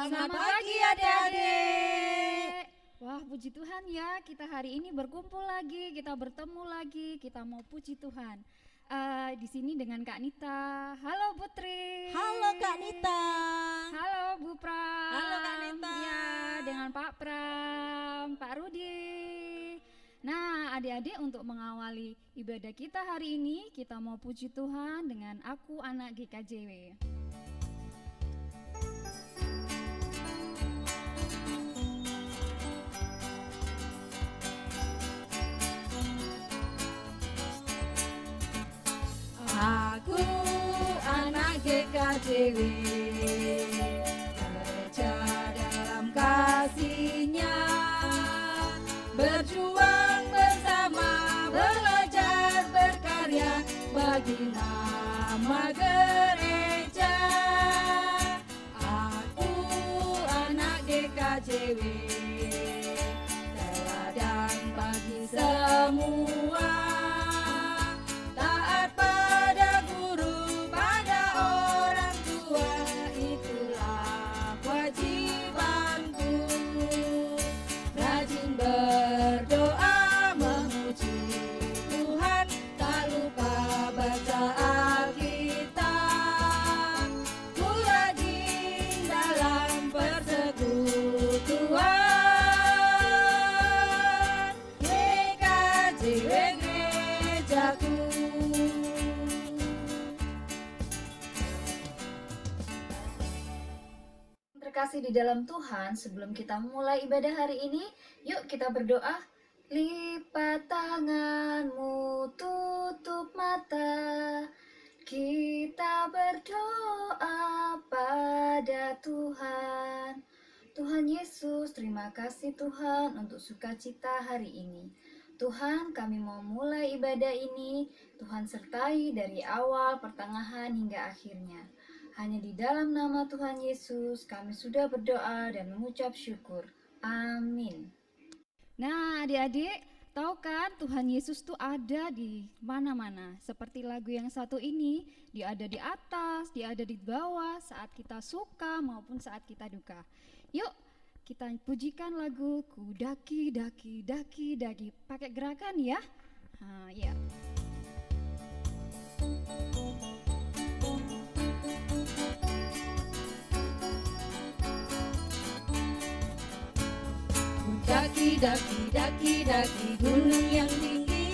Selamat pagi adik-adik. Wah, puji Tuhan ya, kita hari ini berkumpul lagi, kita bertemu lagi, kita mau puji Tuhan. Di sini dengan Kak Nita. Halo Putri. Halo Kak Nita. Halo Bu Pram. Halo Kak Nita. Ya, dengan Pak Pram, Pak Rudi. Nah, adik-adik, untuk mengawali ibadah kita hari ini, kita mau puji Tuhan dengan Aku Anak GKJW. Aku anak GKJW, kerja dalam kasih-Nya, berjuang bersama, belajar berkarya bagi nama gereja. Aku anak GKJW, teladan bagi semua. Terkasih di dalam Tuhan, sebelum kita mulai ibadah hari ini, yuk kita berdoa. Lipat tanganmu, tutup mata, kita berdoa pada Tuhan. Tuhan Yesus, terima kasih Tuhan untuk sukacita hari ini. Tuhan, kami mau mulai ibadah ini, Tuhan sertai dari awal, pertengahan hingga akhirnya. Hanya di dalam nama Tuhan Yesus kami sudah berdoa dan mengucap syukur. Amin. Nah, adik-adik, tahu kan Tuhan Yesus tuh ada di mana-mana. Seperti lagu yang satu ini, Dia ada di atas, Dia ada di bawah, saat kita suka maupun saat kita duka. Yuk, kita pujikan lagu Ku daki, daki, daki, daki. Pakai gerakan ya. Ya. Daki, daki, daki, daki gunung yang tinggi.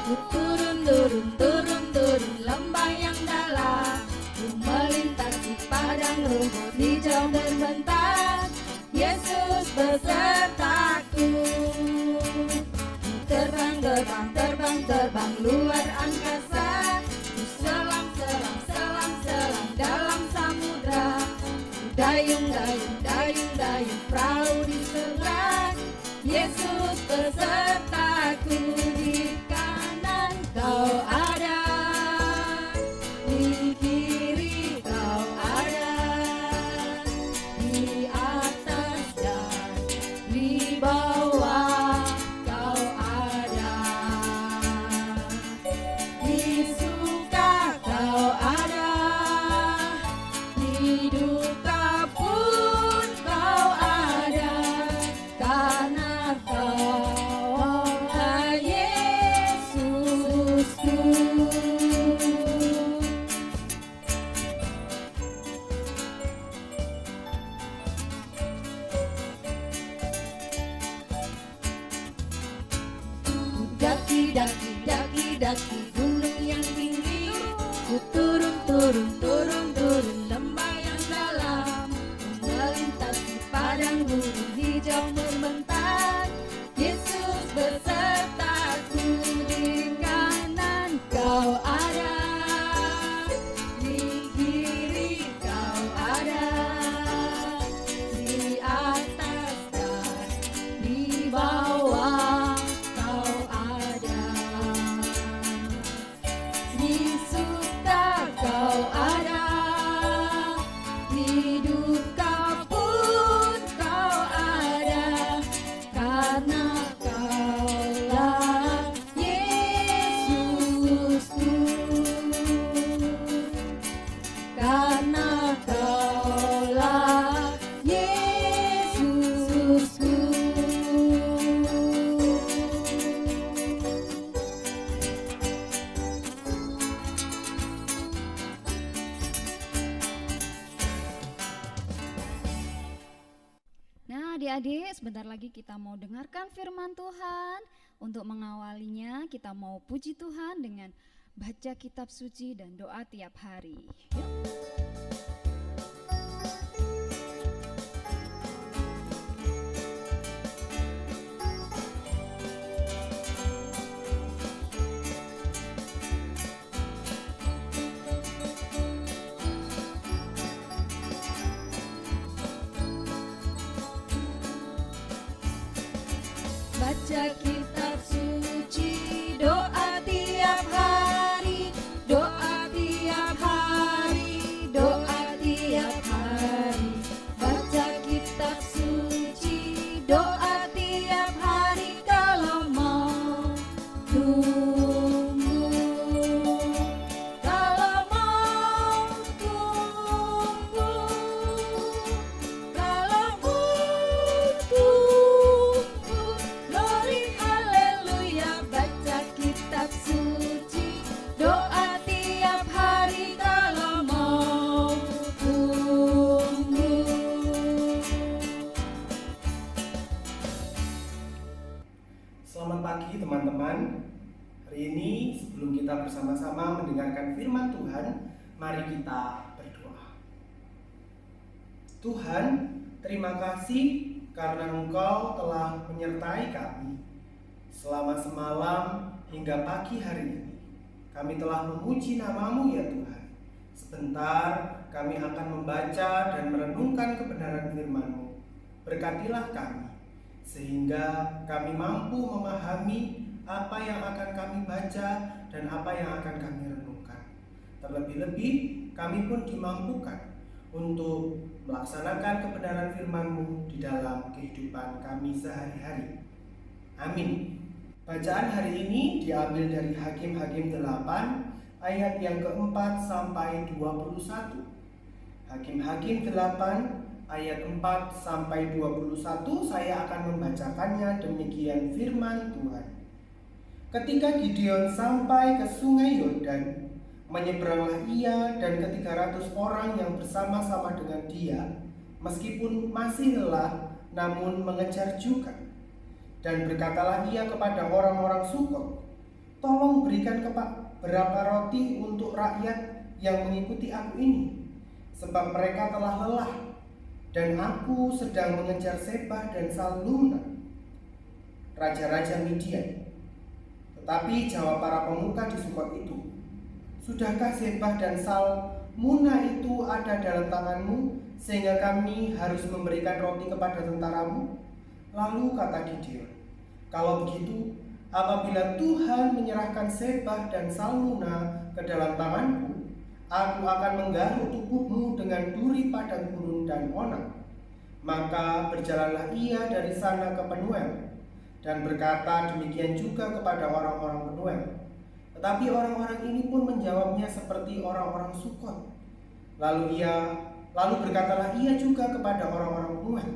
Ku turun, turun, turun, turun lembah yang dalam. Ku melintasi padang rumput hijau berbentang. Yesus besertaku. Ku terbang, terbang, terbang, terbang luar angkasa. Ku selam, selam, selam, selam dalam samudra. Ku dayung, dayung, dayung, dayung perahu di seberang. Yesus besertaku, di kanan Kau ada, di kiri Kau ada, di atas dan di bawah Kau ada, di suka Kau ada, di duka pun Kau ada, karena Kau Yesusku. Daki, daki, daki, daki gunung yang tinggi. Ku turun, turun, turun, turun lembah yang dalam. Ku melintasi padang gurun hijau membentang. Yesus besertaku, di kanan Kau ada, di kiri Kau ada, di atas dan di bawah Kau ada. adik-adik, sebentar lagi kita mau dengarkan firman Tuhan. Untuk mengawalinya, kita mau puji Tuhan dengan baca kitab suci dan doa tiap hari. Yuk. Baca kitab suci, doa tiap hari, doa tiap hari, doa tiap hari. Baca kitab suci, doa tiap hari kalau mau tunggu. Kalau mau tunggu, kalau mau tunggu. Glory haleluya, baca kitab suci, doa tiap hari kalau mau tunggu. Selamat pagi teman-teman. Hari ini sebelum kita bersama-sama mendengarkan firman Tuhan, mari kita berdoa. Tuhan, terima kasih karena Engkau telah menyertai kami selama semalam hingga pagi hari ini. Kami telah memuji nama-Mu ya Tuhan. Sebentar kami akan membaca dan merenungkan kebenaran firman-Mu. Berkatilah kami, sehingga kami mampu memahami apa yang akan kami baca dan apa yang akan kami renungkan. Terlebih-lebih kami pun dimampukan untuk melaksanakan kebenaran firman-Mu di dalam kehidupan kami sehari-hari. Amin. Bacaan hari ini diambil dari Hakim-Hakim 8 ayat yang keempat sampai 21. Hakim-Hakim 8 ayat 4 sampai 21, saya akan membacakannya. Demikian firman Tuhan. Ketika Gideon sampai ke sungai Yordan, menyeberanglah ia dan ke-300 orang yang bersama-sama dengan dia, meskipun masih lelah, namun mengejar juga. Dan berkatalah ia kepada orang-orang Sukot, tolong berikan berapa roti untuk rakyat yang mengikuti aku ini, sebab mereka telah lelah, dan aku sedang mengejar Sebah dan Salmuna, raja-raja Midian. Tetapi jawab para pemuka di Sukot itu, sudahkah Sebah dan Salmuna itu ada dalam tanganmu, sehingga kami harus memberikan roti kepada tentaramu? Lalu kata Gideon, kalau begitu, apabila Tuhan menyerahkan Sebah dan Salmuna ke dalam tanganku, aku akan menggaruk tubuhmu dengan duri padang gurun dan onang. Maka berjalanlah ia dari sana ke Penuel, dan berkata demikian juga kepada orang-orang Penuel. Tetapi orang-orang ini pun menjawabnya seperti orang-orang Sukot. Lalu berkatalah ia juga kepada orang-orang Penuel,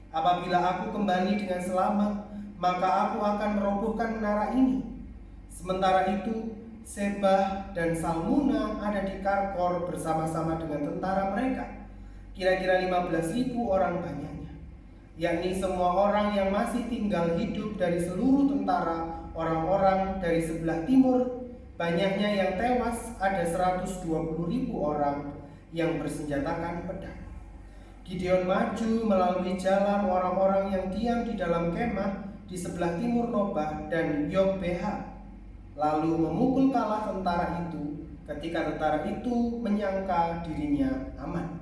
apabila aku kembali dengan selamat, maka aku akan merobohkan menara ini. Sementara itu Sebah dan Salmuna ada di Karkor bersama-sama dengan tentara mereka, kira-kira 15.000 orang banyaknya, yakni semua orang yang masih tinggal hidup dari seluruh tentara orang-orang dari sebelah timur. Banyaknya yang tewas ada 120.000 orang yang bersenjatakan pedang. Gideon maju melalui jalan orang-orang yang diam di dalam kemah di sebelah timur Nobah dan Yogbeha, lalu memukul kalah tentara itu ketika tentara itu menyangka dirinya aman.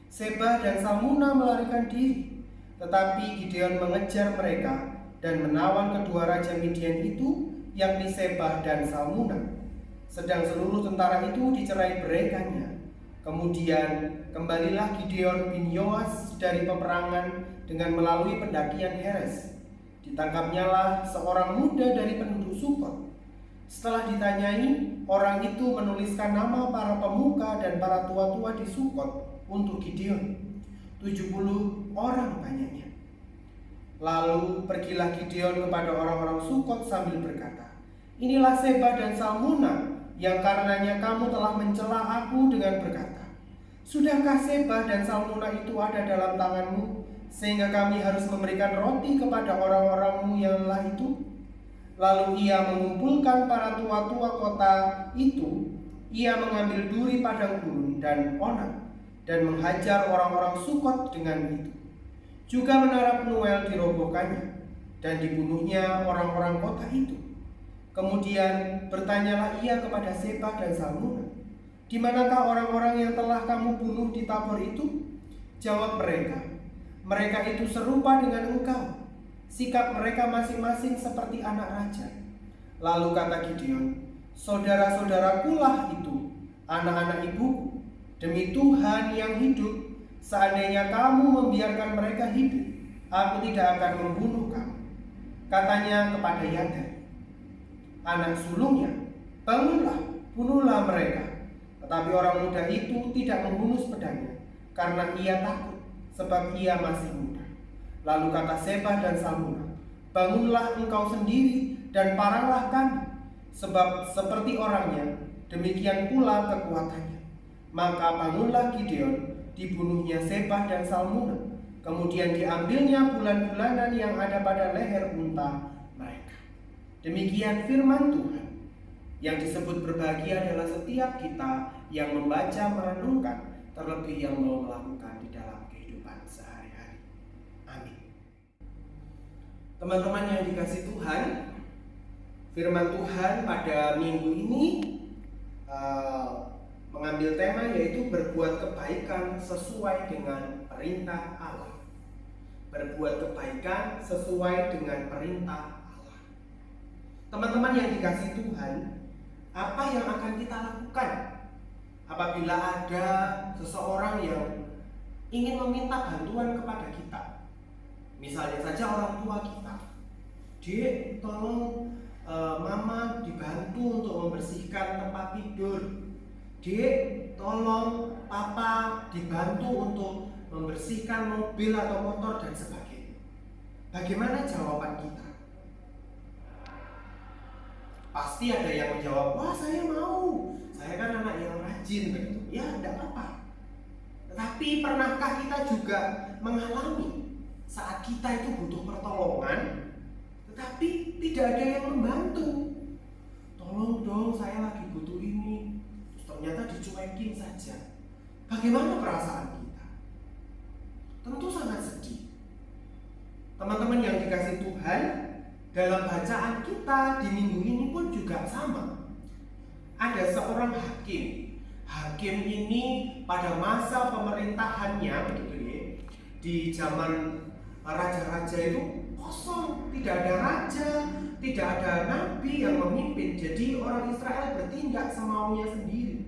Sebah dan Salmuna melarikan diri, tetapi Gideon mengejar mereka dan menawan kedua raja Midian itu, yakni Sebah dan Salmuna, sedang seluruh tentara itu dicerai beraikannya. Kemudian kembalilah Gideon bin Yoas dari peperangan dengan melalui pendakian Heres. Ditangkapnya lah seorang muda dari penduduk Sukot. Setelah ditanyai, orang itu menuliskan nama para pemuka dan para tua-tua di Sukot untuk Gideon, 70 orang banyaknya. Lalu pergilah Gideon kepada orang-orang Sukot sambil berkata, inilah Sebah dan Salmuna yang karenanya kamu telah mencela aku dengan berkata, sudahkah Sebah dan Salmuna itu ada dalam tanganmu, sehingga kami harus memberikan roti kepada orang-orangmu yang lelah itu?" Lalu ia mengumpulkan para tua-tua kota itu. Ia mengambil duri padang gurun dan onak dan menghajar orang-orang Sukot dengan itu. Juga menara Penuel dirobohkannya dan dibunuhnya orang-orang kota itu. Kemudian bertanyalah ia kepada Zebah dan Salmuna, "Di manakah orang-orang yang telah kamu bunuh di Tabor itu?" Jawab mereka, "Mereka itu serupa dengan engkau. Sikap mereka masing-masing seperti anak raja." Lalu kata Gideon, "Saudara-saudaraku lah itu, anak-anak ibuku. Demi Tuhan yang hidup, seandainya kamu membiarkan mereka hidup, aku tidak akan membunuh kamu." Katanya kepada Yada, anak sulungnya, "Bangunlah, bunuhlah mereka." Tetapi orang muda itu tidak menghunus pedangnya, karena ia takut, sebab ia masih muda. Lalu kata Zebah dan Salmuna, "Bangunlah engkau sendiri dan paranglah kami, sebab seperti orangnya, demikian pula kekuatannya." Maka bangunlah Gideon, dibunuhnya Zebah dan Salmuna. Kemudian diambilnya bulan-bulanan yang ada pada leher unta mereka. Demikian firman Tuhan. Yang disebut berbahagia adalah setiap kita yang membaca, merenungkan, terlebih yang mau melakukan di dalam kehidupan sehari-hari. Amin. Teman-teman yang dikasihi Tuhan, firman Tuhan pada minggu ini mengambil tema yaitu berbuat kebaikan sesuai dengan perintah Allah. Berbuat kebaikan sesuai dengan perintah Allah. Teman-teman yang dikasihi Tuhan, apa yang akan kita lakukan apabila ada seseorang yang ingin meminta bantuan kepada kita? Misalnya saja orang tua kita, "Dek, tolong mama dibantu untuk membersihkan tempat tidur. Dek, tolong papa dibantu untuk membersihkan mobil atau motor," dan sebagainya. Bagaimana jawaban kita? Pasti ada yang menjawab, "Wah, saya mau. Saya kan anak yang rajin." Begitu. Ya, tidak apa-apa. Tetapi pernahkah kita juga mengalami saat kita itu butuh pertolongan, tetapi tidak ada yang membantu? "Tolong dong, saya lagi butuh ini." Ternyata dicuekin saja. Bagaimana perasaan kita? Tentu sangat sedih. Teman-teman yang dikasihi Tuhan, dalam bacaan kita di minggu ini pun juga sama. Ada seorang hakim. Hakim ini pada masa pemerintahannya, begitu ya, di zaman raja-raja itu kosong, tidak ada raja, tidak ada nabi yang memimpin. Jadi orang Israel bertindak semaunya sendiri.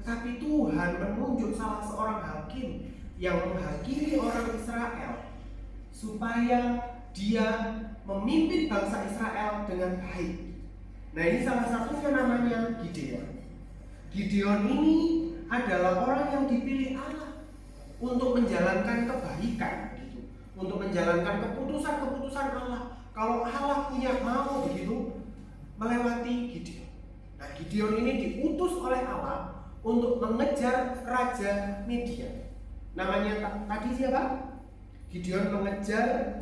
Tetapi Tuhan menunjuk salah seorang hakim yang menghakimi orang Israel supaya dia memimpin bangsa Israel dengan baik. Nah, ini salah satunya namanya Gideon. Gideon ini adalah orang yang dipilih Allah untuk menjalankan kebaikan, gitu. Untuk menjalankan keputusan-keputusan Allah. Kalau Allah punya mau begitu melewati Gideon. Nah, Gideon ini diutus oleh Allah untuk mengejar Raja Midian. Namanya tadi siapa? Gideon mengejar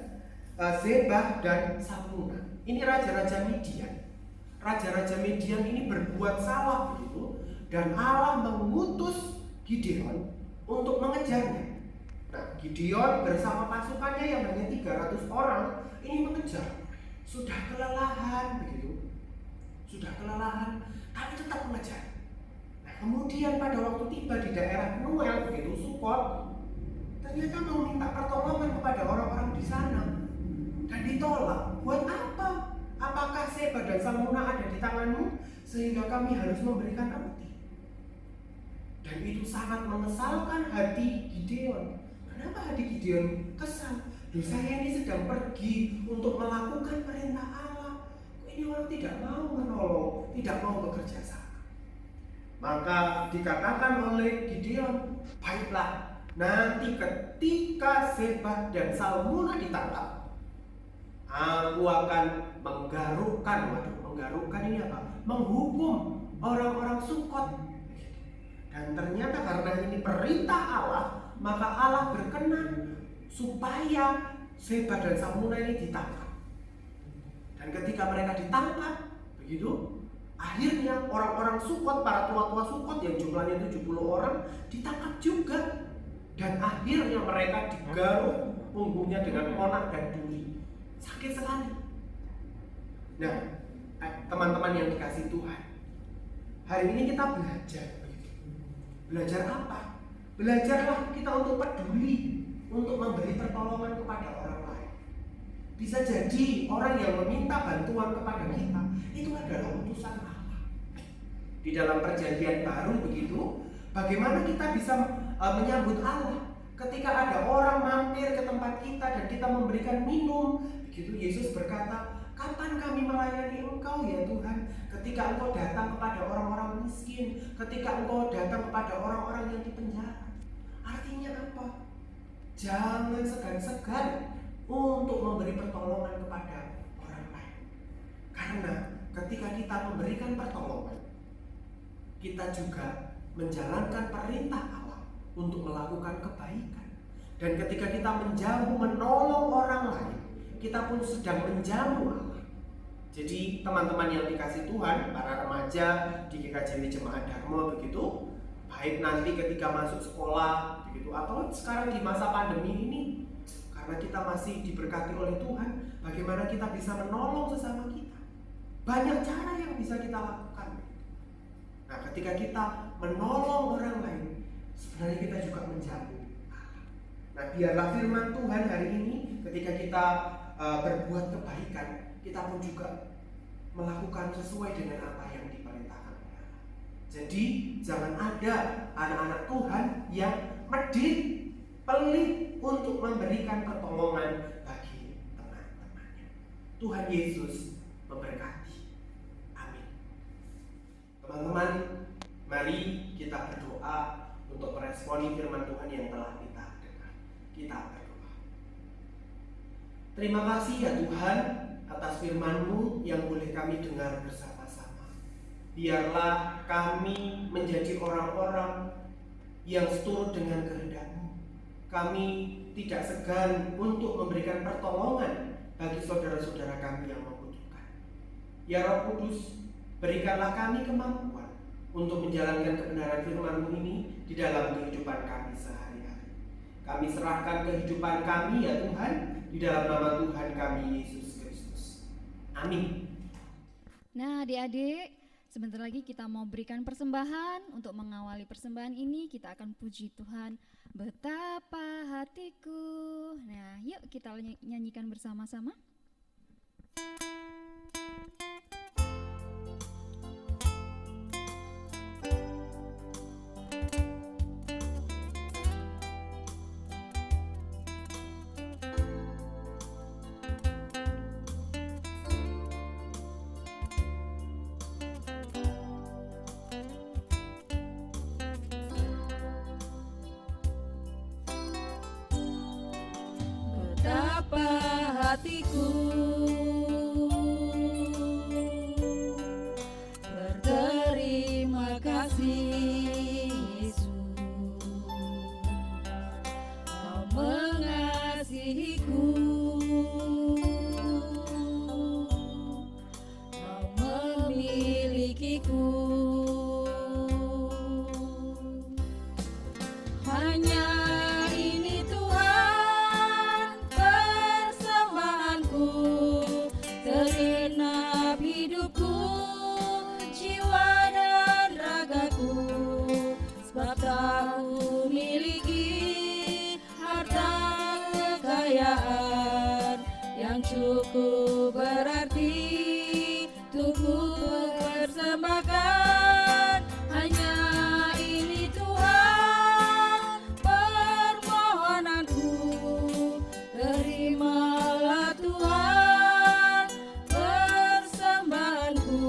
Zebah dan Salmuna. Ini raja-raja Midian. Raja-raja Midian ini berbuat salah begitu, dan Allah mengutus Gideon untuk mengejarnya. Nah, Gideon bersama pasukannya yang hanya 300 orang ini mengejar. Sudah kelelahan begitu. Sudah kelelahan, tapi tetap mengejar. Nah, kemudian pada waktu tiba di daerah Penuel begitu, Sukot, ternyata mau minta pertolongan kepada orang-orang di sana. Dan ditolak. Buat apa? Apakah Zebah dan Salmuna ada di tanganmu sehingga kami harus memberikan roti? Dan itu sangat mengesalkan hati Gideon. Kenapa hati Gideon kesal? Duh, saya ini sedang pergi untuk melakukan perintah Allah. Kok ini orang tidak mau menolong, tidak mau bekerja sama? Maka dikatakan oleh Gideon, "Baiklah, nanti ketika Zebah dan Salmuna ditangkap, aku akan menggarukkan." Waduh, menggarukkan ini apa? Menghukum orang-orang Sukot. Dan ternyata karena ini perintah Allah, maka Allah berkenan supaya Zebah dan Salmuna ini ditangkap. Dan ketika mereka ditangkap, begitu, akhirnya orang-orang Sukot, para tua-tua Sukot yang jumlahnya 70 orang ditangkap juga. Dan akhirnya mereka digaruk punggungnya dengan onak dan duri. Sakit sekali. Nah, teman-teman yang dikasih Tuhan, hari ini kita belajar. Belajar apa? Belajarlah kita untuk peduli, untuk memberi pertolongan kepada orang lain. Bisa jadi orang yang meminta bantuan kepada kita itu adalah utusan Allah. Di dalam perjanjian baru begitu, bagaimana kita bisa menyambut Allah ketika ada orang mampir ke tempat kita dan kita memberikan minum. Begitu Yesus berkata, kapan kami melayani Engkau ya Tuhan? Ketika Engkau datang kepada orang-orang miskin, ketika Engkau datang kepada orang-orang yang dipenjara. Artinya apa? Jangan segan-segan untuk memberi pertolongan kepada orang lain. Karena ketika kita memberikan pertolongan, kita juga menjalankan perintah Allah untuk melakukan kebaikan. Dan ketika kita menjamu menolong orang lain, kita pun sedang menjamu Allah. Jadi teman-teman yang dikasih Tuhan, para remaja di GKJW Jemaat Dharma begitu, baik nanti ketika masuk sekolah begitu, atau sekarang di masa pandemi ini, karena kita masih diberkati oleh Tuhan, bagaimana kita bisa menolong sesama kita. Banyak cara yang bisa kita lakukan. Nah, ketika kita menolong orang lain, sebenarnya kita juga menjamu Allah. Nah, biarlah firman Tuhan hari ini ketika kita berbuat kebaikan, kita pun juga melakukan sesuai dengan apa yang diperintahkan oleh Allah. Jadi jangan ada anak-anak Tuhan yang medit, pelit untuk memberikan pertolongan bagi teman-temannya. Tuhan Yesus memberkati. Amin. Teman-teman, mari kita berdoa untuk meresponi firman Tuhan yang telah kita dengar. Kita berdoa. Terima kasih ya Tuhan atas firman-Mu yang boleh kami dengar bersama-sama. Biarlah kami menjadi orang-orang yang seturut dengan kehendak-Mu. Kami tidak segan untuk memberikan pertolongan bagi saudara-saudara kami yang membutuhkan. Ya Roh Kudus, berikanlah kami kemampuan untuk menjalankan kebenaran firman-Mu ini di dalam kehidupan kami sehari-hari. Kami serahkan kehidupan kami ya Tuhan, di dalam nama Tuhan kami Yesus Kristus. Amin. Nah, adik-adik, sebentar lagi kita mau berikan persembahan. Untuk mengawali persembahan ini, kita akan puji Tuhan, betapa hatiku. Nah, yuk kita nyanyikan bersama-sama. Betapa hatiku berterima kasih Yesus, Kau mengasihiku, Kau memilikiku. Hanya ini Tuhan persembahanku, segenap hidupku, jiwa dan ragaku, sebab tak memiliki harta kekayaan yang cukup berarti untuk ku persembahkan. Hanya ini Tuhan permohonanku, terimalah Tuhan persembahanku,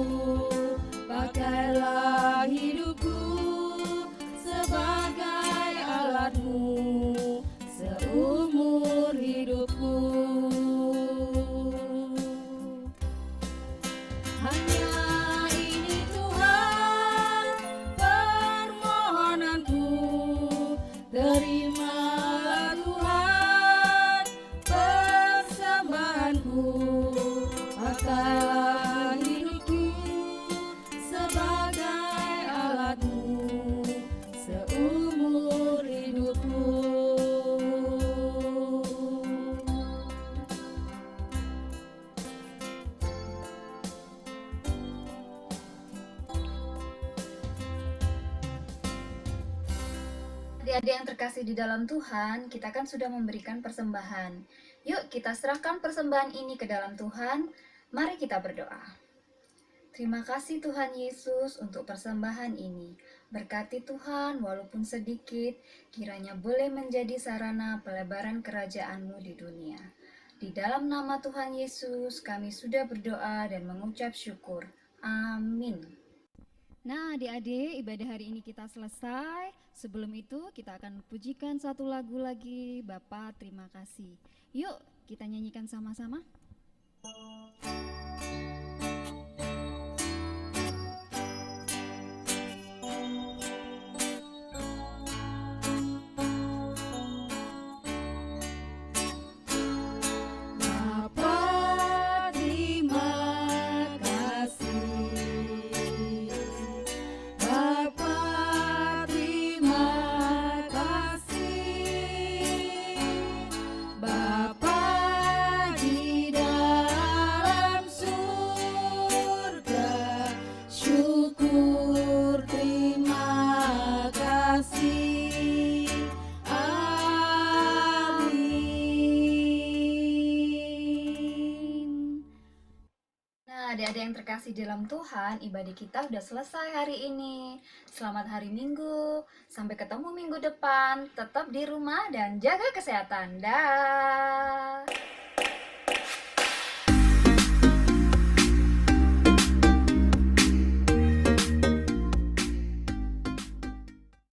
pakailah hidupku sebagai alatmu seumur hidupku. Adik-adik yang terkasih di dalam Tuhan, kita kan sudah memberikan persembahan. Yuk kita serahkan persembahan ini ke dalam Tuhan. Mari kita berdoa. Terima kasih Tuhan Yesus untuk persembahan ini. Berkati Tuhan walaupun sedikit, kiranya boleh menjadi sarana pelebaran kerajaan-Mu di dunia. Di dalam nama Tuhan Yesus kami sudah berdoa dan mengucap syukur. Amin. Nah, adik-adik, ibadah hari ini kita selesai. Sebelum itu, kita akan pujikan satu lagu lagi. Bapa, terima kasih. Yuk, kita nyanyikan sama-sama. Bapa, terima kasih. Bapa, terima kasih. Bapa di dalam surga, syukur terima kasih. Amin. Nah, adik-adik yang terkasih dalam Tuhan, ibadah kita udah selesai hari ini. Selamat hari Minggu. Sampai ketemu minggu depan. Tetap di rumah dan jaga kesehatan. Dah.